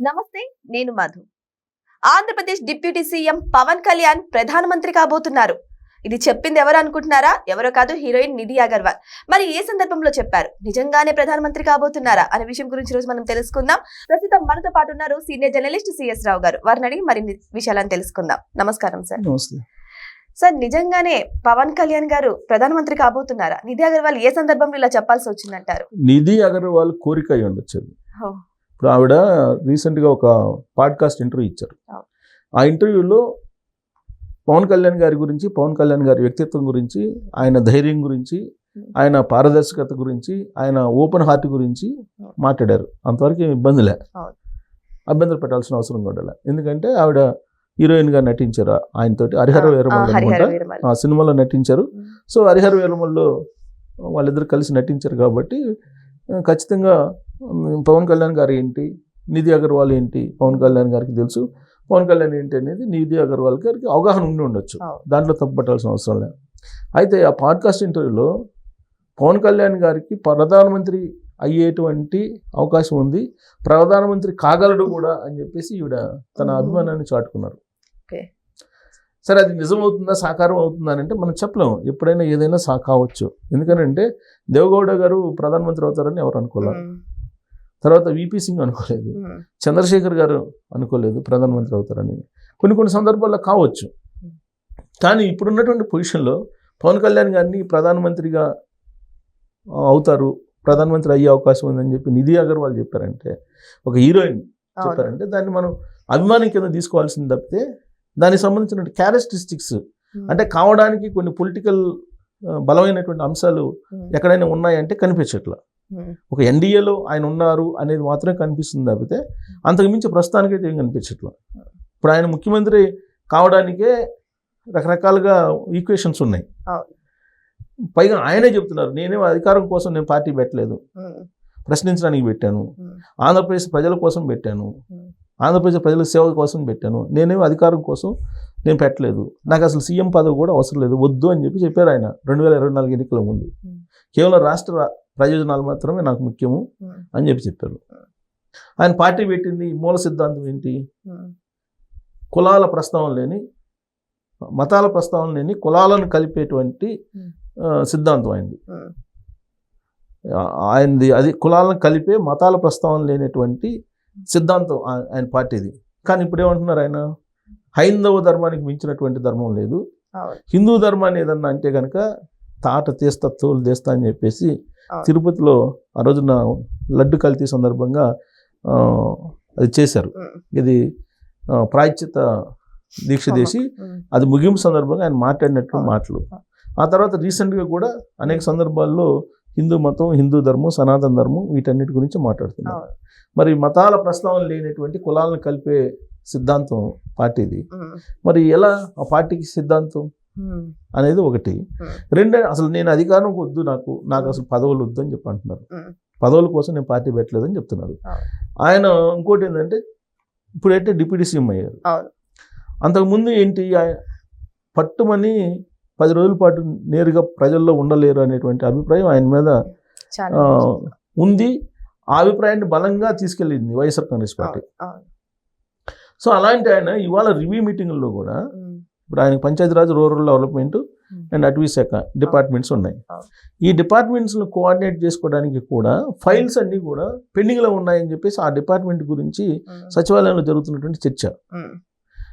నమస్తే, నేను Madhu. Andhra Pradesh deputy CM Pawan Kalyan ప్రధానమంత్రి కాబోతున్నారు. ఇది చెప్పింది ఎవరు అనుకుంటున్నారా? ఎవరో కాదు, హీరోయిన్ నిధి అగర్వాల్. మరి ఏ సందర్భంలో చెప్పారు? నిజంగానే ప్రధానమంత్రి కాబోతున్నారా అనే విషయం గురించి రోజు మనం తెలుసుకుందాం. ప్రస్తుతం మనతో పాటు ఉన్నారు సీనియర్ జర్నలిస్ట్ సిఎస్ రావు గారు. వారిని అడిగి మరిన్ని విషయాలను తెలుసుకుందాం. నమస్కారం సార్. సార్, నిజంగానే పవన్ కళ్యాణ్ గారు ప్రధానమంత్రి కాబోతున్నారా? నిధి అగర్వాల్ ఏ సందర్భంలో ఇలా చెప్పాల్సి వచ్చిందంటారు? నిధి అగర్వాల్ కోరిక అయి ఉండొచ్చు. ఇప్పుడు ఆవిడ రీసెంట్గా ఒక పాడ్కాస్ట్ ఇంటర్వ్యూ ఇచ్చారు. ఆ ఇంటర్వ్యూలో పవన్ కళ్యాణ్ గారి గురించి, పవన్ కళ్యాణ్ గారి వ్యక్తిత్వం గురించి, ఆయన ధైర్యం గురించి, ఆయన పారదర్శకత గురించి, ఆయన ఓపెన్ హార్ట్ గురించి మాట్లాడారు. అంతవరకు ఇబ్బందిలే, అభ్యంతర పెట్టాల్సిన అవసరం కూడా. ఎందుకంటే ఆవిడ హీరోయిన్గా నటించారు ఆయనతోటి. హరిహర వీరమల్లు ఆ సినిమాలో నటించారు. సో హరిహర వీరమల్లు వాళ్ళిద్దరు కలిసి నటించారు కాబట్టి ఖచ్చితంగా పవన్ కళ్యాణ్ గారు ఏంటి, నిధి అగర్వాల్ ఏంటి పవన్ కళ్యాణ్ గారికి తెలుసు. పవన్ కళ్యాణ్ ఏంటి అనేది నిధి అగర్వాల్ గారికి అవగాహన ఉండి ఉండొచ్చు. దాంట్లో తప్పుపట్టాల్సిన అవసరం లేదు. అయితే ఆ పాడ్కాస్ట్ ఇంటర్వ్యూలో పవన్ కళ్యాణ్ గారికి ప్రధానమంత్రి అయ్యేటువంటి అవకాశం ఉంది, ప్రధానమంత్రి కాగలడు కూడా అని చెప్పేసి ఈవిడ తన అభిమానాన్ని చాటుకున్నారు. సరే, అది నిజమవుతుందా, సాకారం అవుతుందా అని అంటే మనం చెప్పలేము. ఎప్పుడైనా ఏదైనా కావచ్చు. ఎందుకంటే దేవగౌడ గారు ప్రధానమంత్రి అవుతారని ఎవరు అనుకోలేదు. తర్వాత విపి సింగ్ అనుకోలేదు, చంద్రశేఖర్ గారు అనుకోలేదు ప్రధానమంత్రి అవుతారని. కొన్ని సందర్భాల్లో కావచ్చు. కానీ ఇప్పుడున్నటువంటి పొజిషన్లో పవన్ కళ్యాణ్ గారిని ప్రధానమంత్రిగా అవుతారు, ప్రధానమంత్రి అయ్యే అవకాశం ఉందని చెప్పి నిధి అగర్వాల్ చెప్పారంటే, ఒక హీరోయిన్ చెప్పారంటే దాన్ని మనం అభిమానం కింద తీసుకోవాల్సింది తప్పితే దానికి సంబంధించిన క్యారెక్టరిస్టిక్స్ అంటే కావడానికి కొన్ని పొలిటికల్ బలమైనటువంటి అంశాలు ఎక్కడైనా ఉన్నాయంటే కనిపించట్లా. ఒక ఎన్డీఏలో ఆయన ఉన్నారు అనేది మాత్రమే కనిపిస్తుంది తప్పితే అంతకుమించి ప్రస్తుతానికైతే ఏం కనిపించట్లా. ఇప్పుడు ఆయన ముఖ్యమంత్రి కావడానికే రకరకాలుగా ఈక్వేషన్స్ ఉన్నాయి. పైగా ఆయనే చెప్తున్నారు, నేనేం అధికారం కోసం నేను పార్టీ పెట్టలేదు, ప్రశ్నించడానికి పెట్టాను, ఆంధ్రప్రదేశ్ ప్రజల కోసం పెట్టాను, ఆంధ్రప్రదేశ్ ప్రజల సేవ కోసం పెట్టాను, నేనేం అధికారం కోసం నేను పెట్టలేదు, నాకు అసలు సీఎం పదవి కూడా అవసరం లేదు, వద్దు అని చెప్పారు ఆయన 2024 ఎన్నికల ముందు. కేవలం రాష్ట్ర ప్రయోజనాలు మాత్రమే నాకు ముఖ్యము అని చెప్పారు. ఆయన పార్టీ పెట్టింది మూల సిద్ధాంతం ఏంటి? కులాల ప్రస్తావన లేని, మతాల ప్రస్తావన లేని, కులాలను కలిపేటువంటి సిద్ధాంతం ఆయనది. అది కులాలను కలిపే, మతాల ప్రస్తావన లేనటువంటి సిద్ధాంతం ఆయన పార్టీది. కానీ ఇప్పుడు ఏమంటున్నారు ఆయన, హైందవ ధర్మానికి మించినటువంటి ధర్మం లేదు, హిందూ ధర్మాన్ని ఏదన్నా అంటే కనుక తాట తీస్తా తోలు తీస్తా అని చెప్పేసి తిరుపతిలో ఆ రోజున లడ్డు కల్తీ సందర్భంగా అది చేశారు. ఇది ప్రాయశ్చిత దీక్ష చేసి అది ముగింపు సందర్భంగా ఆయన మాట్లాడినట్టు మాటలు. ఆ తర్వాత రీసెంట్గా కూడా అనేక సందర్భాల్లో హిందూ మతం, హిందూ ధర్మం, సనాతన ధర్మం వీటన్నిటి గురించి మాట్లాడుతున్నారు. మరి మతాల ప్రస్తావన లేనటువంటి కులాలను కలిపే సిద్ధాంతం పార్టీది. మరి ఎలా ఆ పార్టీకి సిద్ధాంతం అనేది ఒకటి. రెండే, అసలు నేను అధికారం వద్దు, నాకు అసలు పదవులు వద్దు అని చెప్పి అంటున్నారు. పదవుల కోసం నేను పార్టీ పెట్టలేదని చెప్తున్నారు ఆయన. ఇంకోటి ఏంటంటే ఇప్పుడైతే డిప్యూటీ సీఎం అయ్యారు. అంతకుముందు ఏంటి, పట్టుమని 10 రోజుల పాటు నేరుగా ప్రజల్లో ఉండలేరు అనేటువంటి అభిప్రాయం ఆయన మీద ఉంది. ఆ అభిప్రాయాన్ని బలంగా తీసుకెళ్ళింది వైఎస్ఆర్ కాంగ్రెస్ పార్టీ. సో అలాంటి ఆయన ఇవాళ రివ్యూ మీటింగుల్లో కూడా, ఇప్పుడు ఆయనకు పంచాయతీరాజ్, రూరల్ డెవలప్మెంట్ అండ్ అటవీ శాఖ డిపార్ట్మెంట్స్ ఉన్నాయి. ఈ డిపార్ట్మెంట్స్ను కోఆర్డినేట్ చేసుకోవడానికి కూడా ఫైల్స్ అన్నీ కూడా పెండింగ్లో ఉన్నాయని చెప్పేసి ఆ డిపార్ట్మెంట్ గురించి సచివాలయంలో జరుగుతున్నటువంటి చర్చ.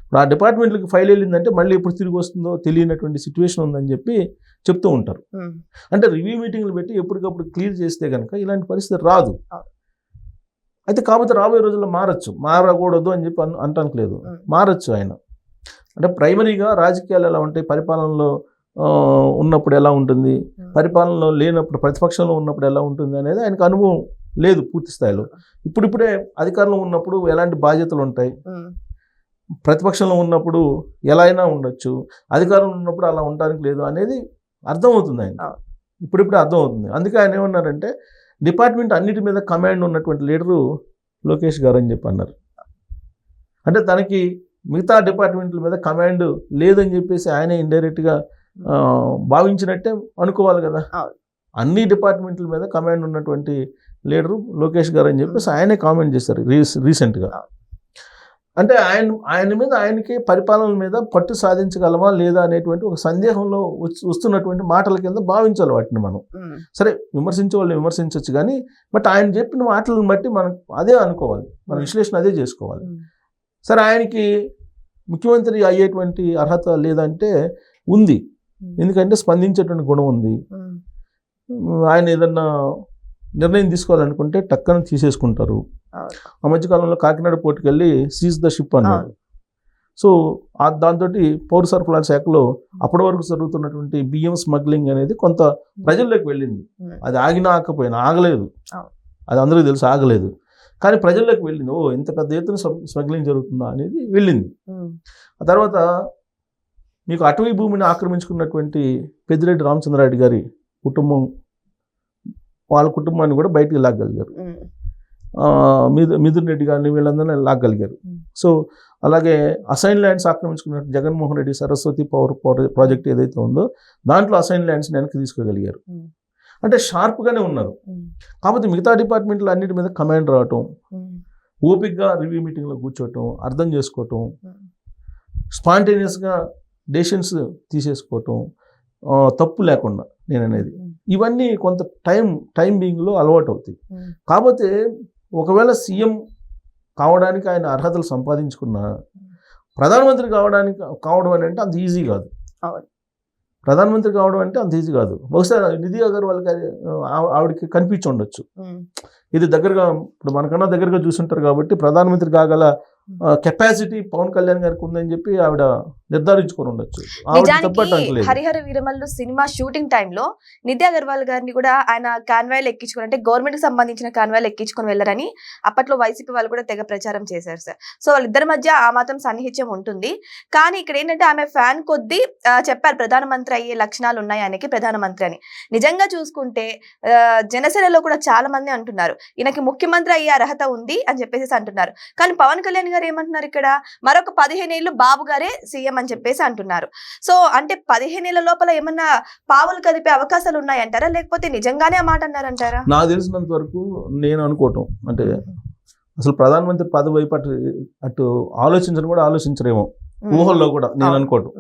ఇప్పుడు ఆ డిపార్ట్మెంట్లకి ఫైల్ వెళ్ళిందంటే మళ్ళీ ఎప్పుడు తిరిగి వస్తుందో తెలియనటువంటి సిచ్యువేషన్ ఉందని చెప్పి చెప్తూ ఉంటారు. అంటే రివ్యూ మీటింగ్లు పెట్టి ఎప్పటికప్పుడు క్లియర్ చేస్తే కనుక ఇలాంటి పరిస్థితి రాదు. అయితే కాకపోతే రాబోయే రోజుల్లో మారకూడదు అని చెప్పి అంటానికి లేదు, మారచ్చు ఆయన. అంటే ప్రైమరీగా రాజకీయాలు ఎలా ఉంటాయి, పరిపాలనలో ఉన్నప్పుడు ఎలా ఉంటుంది, పరిపాలనలో లేనప్పుడు, ప్రతిపక్షంలో ఉన్నప్పుడు ఎలా ఉంటుంది అనేది ఆయనకు అనుభవం లేదు పూర్తి స్థాయిలో. ఇప్పుడిప్పుడే అధికారంలో ఉన్నప్పుడు ఎలాంటి బాధ్యతలు ఉంటాయి, ప్రతిపక్షంలో ఉన్నప్పుడు ఎలా అయినా ఉండొచ్చు, అధికారంలో ఉన్నప్పుడు అలా ఉండడానికి లేదు అనేది అర్థమవుతుంది ఆయన. ఇప్పుడిప్పుడే అర్థమవుతుంది. అందుకే ఆయన ఏమన్నారంటే, డిపార్ట్మెంట్ అన్నిటి మీద కమాండ్ ఉన్నటువంటి లీడరు లోకేష్ గారు అని చెప్పి అన్నారు. అంటే తనకి మిగతా డిపార్ట్మెంట్ల మీద కమాండ్ లేదని చెప్పేసి ఆయనే ఇండైరెక్ట్గా భావించినట్టే అనుకోవాలి కదా. అన్ని డిపార్ట్మెంట్ల మీద కమాండ్ ఉన్నటువంటి లీడరు లోకేష్ గారు అని చెప్పేసి ఆయనే కామెంట్ చేశారు రీసెంట్గా. అంటే ఆయన మీద ఆయనకి పరిపాలన మీద పట్టు సాధించగలమా లేదా అనేటువంటి ఒక సందేహంలో వస్తున్నటువంటి మాటల కింద భావించాలి వాటిని మనం. సరే విమర్శించే వాళ్ళు విమర్శించవచ్చు కానీ బట్ ఆయన చెప్పిన మాటలను బట్టి మనం అదే అనుకోవాలి, మన విశ్లేషణ అదే చేసుకోవాలి. సరే ఆయనకి ముఖ్యమంత్రి అయ్యేటువంటి అర్హత లేదంటే ఉంది, ఎందుకంటే స్పందించేటువంటి గుణం ఉంది. ఆయన ఏదన్నా నిర్ణయం తీసుకోవాలనుకుంటే టక్కన తీసేసుకుంటారు. ఆ మధ్యకాలంలో కాకినాడ పోర్టుకి వెళ్ళి సీజ్ ద షిప్ అన్నారు. సో దాంతో పౌర సరఫరాల శాఖలో అప్పటి వరకు జరుగుతున్నటువంటి బియ్యం స్మగ్లింగ్ అనేది కొంత ప్రజల్లోకి వెళ్ళింది. అది ఆగినా ఆకపోయినా ఆగలేదు, అది అందరికీ తెలుసు ఆగలేదు, కానీ ప్రజల్లోకి వెళ్ళింది. ఓ ఇంత పెద్ద ఎత్తున స్మగ్లింగ్ జరుగుతుందా అనేది వెళ్ళింది. ఆ తర్వాత మీకు అటవీ భూమిని ఆక్రమించుకున్నటువంటి పెద్దిరెడ్డి రామచంద్రారెడ్డి గారి కుటుంబం, వాళ్ళ కుటుంబాన్ని కూడా బయటికి లాగగలిగారు. మిథున్ రెడ్డి గారిని వీళ్ళందరినీ లాగగలిగారు. సో అలాగే అసైన్ ల్యాండ్స్ ఆక్రమించుకున్న జగన్మోహన్ రెడ్డి సరస్వతి పవర్ ప్రాజెక్ట్ ఏదైతే ఉందో దాంట్లో అసైన్ ల్యాండ్స్ని వెనక్కి తీసుకోగలిగారు. అంటే షార్ప్గానే ఉన్నారు. కాకపోతే మిగతా డిపార్ట్మెంట్లు అన్నిటి మీద కమాండ్ రావటం, ఓపిక్గా రివ్యూ మీటింగ్లో కూర్చోవటం, అర్థం చేసుకోవటం, స్పాంటేనియస్గా డెసిషన్స్ తీసేసుకోవటం తప్పు లేకుండా నేను అనేది, ఇవన్నీ కొంత టైం బీయింగ్లో అలవాటు అవుతాయి. కాకపోతే ఒకవేళ సీఎం కావడానికి ఆయన అర్హతలు సంపాదించుకున్నా ప్రధానమంత్రి కావడం అని అంటే అంత ఈజీ కాదు. ప్రధానమంత్రి కావడం అంటే అంత ఈజీ కాదు. బహుశా నిధి అగర్వాల్ గారి ఆవిడకి కనిపించి ఉండొచ్చు. ఇది దగ్గరగా ఇప్పుడు మనకన్నా దగ్గరగా చూసుంటారు కాబట్టి ప్రధానమంత్రి కాగల కెపాసిటీ పవన్ కళ్యాణ్ గారికి ఉందని చెప్పి ఆవిడ నిర్ధారించుకొని ఉండొచ్చు. హరిహర వీరమల్లు సినిమా షూటింగ్ టైంలో నిధి అగర్వాల్ గారిని కూడా ఆయన కాన్వాయ్లు ఎక్కించుకొని, అంటే గవర్నమెంట్ కి సంబంధించిన కాన్వాయ్లు ఎక్కించుకొని వెళ్ళారని అప్పట్లో వైసీపీ వాళ్ళు కూడా తెగ ప్రచారం చేశారు సార్. సో వాళ్ళిద్దరి మధ్య ఆ మాత్రం సన్నిహిత్యం ఉంటుంది. కానీ ఇక్కడ ఏంటంటే ఆమె ఫ్యాన్ కొద్దీ చెప్పారు ప్రధానమంత్రి అయ్యే లక్షణాలు ఉన్నాయి ఆయనకి ప్రధానమంత్రి అని. నిజంగా చూసుకుంటే జనసేనలో కూడా చాలా మంది అంటున్నారు ఈయనకి ముఖ్యమంత్రి అయ్యే అర్హత ఉంది అని చెప్పేసి అంటున్నారు. కానీ పవన్ కళ్యాణ్ ఏమంటున్నారు, ఇక్కడ మరొక 15 ఏళ్ళు బాబు గారే సీఎం అని చెప్పేసి అంటున్నారు. సో అంటే 15 ఏళ్ల లోపల ఏమన్నా పావులు కదిపే అవకాశాలు ఉన్నాయంటారా, లేకపోతే నిజంగానే ఆ మాట అన్నారంటారా? నాకు తెలిసినంత వరకు నేను అనుకోవటం అంటే అసలు ప్రధానమంత్రి పదవి వైపు అటు ఆలోచించడం కూడా ఆలోచించరేమో, ఊహల్లో కూడా నేను అనుకోవటం.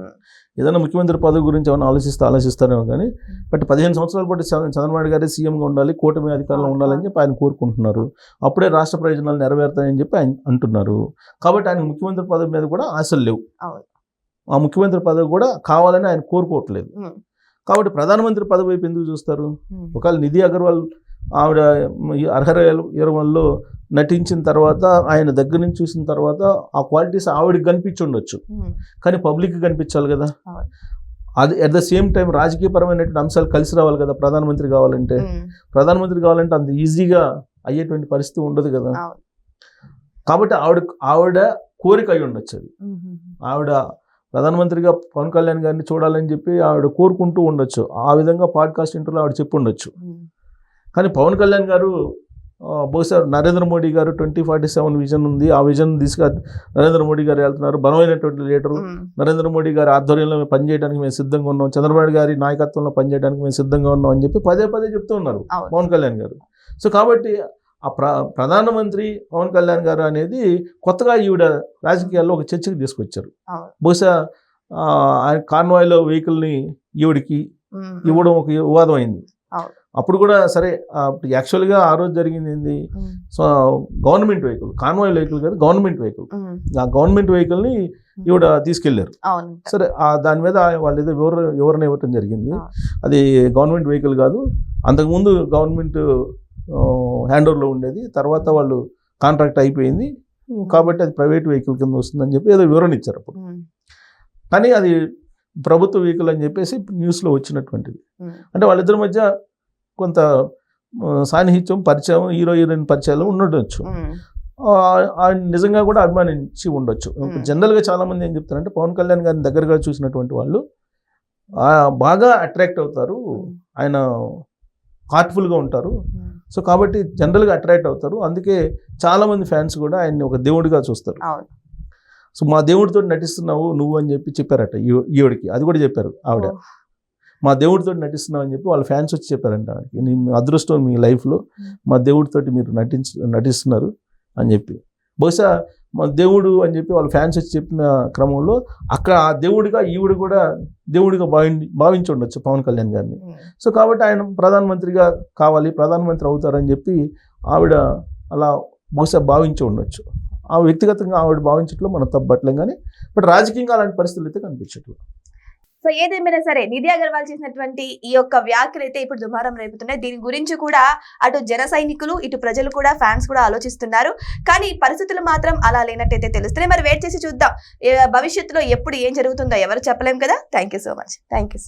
ఏదైనా ముఖ్యమంత్రి పదవి గురించి ఏమైనా ఆలోచిస్తారేమో కానీ బట్ 15 సంవత్సరాల పాటు చంద్రబాబు గారే సీఎంగా ఉండాలి, కూటమి అధికారంలో ఉండాలని చెప్పి ఆయన కోరుకుంటున్నారు. అప్పుడే రాష్ట్ర ప్రయోజనాలు నెరవేరుతాయని చెప్పి ఆయన అంటున్నారు. కాబట్టి ఆయన ముఖ్యమంత్రి పదవి మీద కూడా ఆశలు లేవు. ఆ ముఖ్యమంత్రి పదవి కూడా కావాలని ఆయన కోరుకోవట్లేదు. కాబట్టి ప్రధానమంత్రి పదవి వైపు ఎందుకు చూస్తారు? ఒకవేళ నిధి అగర్వాల్ ఆవిడ హరిహర వీరమల్లులో నటించిన తర్వాత ఆయన దగ్గర నుంచి చూసిన తర్వాత ఆ క్వాలిటీస్ ఆవిడకి కనిపించి ఉండొచ్చు, కానీ పబ్లిక్కి కనిపించాలి కదా. అది అట్ ద సేమ్ టైం రాజకీయపరమైనటువంటి అంశాలు కలిసి రావాలి కదా. ప్రధానమంత్రి కావాలంటే అంత ఈజీగా అయ్యేటువంటి పరిస్థితి ఉండదు కదా. కాబట్టి ఆవిడ కోరిక అయి ఉండొచ్చు. అది ఆవిడ ప్రధానమంత్రిగా పవన్ కళ్యాణ్ గారిని చూడాలని చెప్పి ఆవిడ కోరుకుంటూ ఉండొచ్చు. ఆ విధంగా పాడ్కాస్ట్ ఇంటర్వ్యూలో ఆవిడ చెప్పి ఉండొచ్చు. కానీ పవన్ కళ్యాణ్ గారు బహుశా నరేంద్ర మోడీ గారు 2047 విజన్ ఉంది, ఆ విజన్ తీసుకు నరేంద్ర మోడీ గారు వెళ్తున్నారు. బలమైనటువంటి లీడరు నరేంద్ర మోడీ గారి ఆధ్వర్యంలో మేము పనిచేయడానికి మేము సిద్ధంగా ఉన్నాం, చంద్రబాబు గారి నాయకత్వంలో పనిచేయడానికి మేము సిద్ధంగా ఉన్నాం అని చెప్పి పదే చెప్తూ ఉన్నారు పవన్ కళ్యాణ్ గారు. సో కాబట్టి ఆ ప్రధానమంత్రి పవన్ కళ్యాణ్ గారు అనేది కొత్తగా ఈవిడ రాజకీయాల్లో ఒక చర్చకి తీసుకొచ్చారు. బహుశా ఆయన కాన్వాయ్లో వెహికల్ని ఈవిడికి ఇవ్వడం ఒక వివాదం అయింది. అప్పుడు కూడా సరే యాక్చువల్గా ఆ రోజు జరిగింది ఏంది, so government vehicle, convoy vehicle కాదు గవర్నమెంట్ వెహికల్, ఆ గవర్నమెంట్ వెహికల్ని ఈవిడ తీసుకెళ్లారు. సరే దాని మీద వాళ్ళు ఏదో వివరణ ఇవ్వటం జరిగింది. అది గవర్నమెంట్ వెహికల్ కాదు, అంతకుముందు గవర్నమెంట్ హ్యాండ్ ఓవర్లో ఉండేది, తర్వాత వాళ్ళు కాంట్రాక్ట్ అయిపోయింది కాబట్టి అది ప్రైవేట్ వెహికల్ కింద వస్తుందని చెప్పి ఏదో వివరణ ఇచ్చారు అప్పుడు. కానీ అది ప్రభుత్వ వెహికల్ అని చెప్పేసి న్యూస్లో వచ్చినటువంటిది. అంటే వాళ్ళిద్దరి మధ్య కొంత సాన్నిహిత్యం, పరిచయం, హీరోయిన్ పరిచయాలు ఉండొచ్చు. నిజంగా కూడా అభిమానించి ఉండొచ్చు. జనరల్గా చాలామంది ఏం చెప్తారంటే పవన్ కళ్యాణ్ గారిని దగ్గరగా చూసినటువంటి వాళ్ళు బాగా అట్రాక్ట్ అవుతారు, ఆయన హార్ట్ఫుల్గా ఉంటారు. సో కాబట్టి జనరల్గా అట్రాక్ట్ అవుతారు. అందుకే చాలామంది ఫ్యాన్స్ కూడా ఆయన్ని ఒక దేవుడిగా చూస్తారు. సో మా దేవుడితో నటిస్తున్నావు నువ్వు అని చెప్పి చెప్పారట ఈవిడికి. అది కూడా చెప్పారు ఆవిడ, మా దేవుడితో నటిస్తున్నావు అని చెప్పి వాళ్ళ ఫ్యాన్స్ వచ్చి చెప్పారంట, నీ అదృష్టం మీ లైఫ్లో మా దేవుడితోటి మీరు నటిస్తున్నారు అని చెప్పి. బహుశా మన దేవుడు అని చెప్పి వాళ్ళ ఫ్యాన్స్ వచ్చి చెప్పిన క్రమంలో అక్కడ ఆ దేవుడిగా ఈవిడ కూడా దేవుడిగా భావించి ఉండొచ్చు పవన్ కళ్యాణ్ గారిని. సో కాబట్టి ఆయన ప్రధానమంత్రిగా కావాలి, ప్రధానమంత్రి అవుతారని చెప్పి ఆవిడ అలా బహుశా భావించి ఉండొచ్చు. ఆ వ్యక్తిగతంగా ఆవిడ భావించట్లో మనం తప్పట్లేం, కానీ బట్ రాజకీయంగా అలాంటి పరిస్థితులు అయితే కనిపించట్లేదు. సో ఏదేమైనా సరే నిధి అగర్వాల్ చేసినటువంటి ఈ యొక్క వ్యాఖ్యలు అయితే ఇప్పుడు దుమారం రేపుతున్నాయి. దీని గురించి కూడా అటు జన సైనికులు, ఇటు ప్రజలు కూడా, ఫ్యాన్స్ కూడా ఆలోచిస్తున్నారు. కానీ పరిస్థితులు మాత్రం అలా లేనట్టయితే తెలుస్తున్నాయి. మరి వెయిట్ చేసి చూద్దాం భవిష్యత్తులో ఎప్పుడు ఏం జరుగుతుందో ఎవరు చెప్పలేం కదా. Thank you so much. Thank you.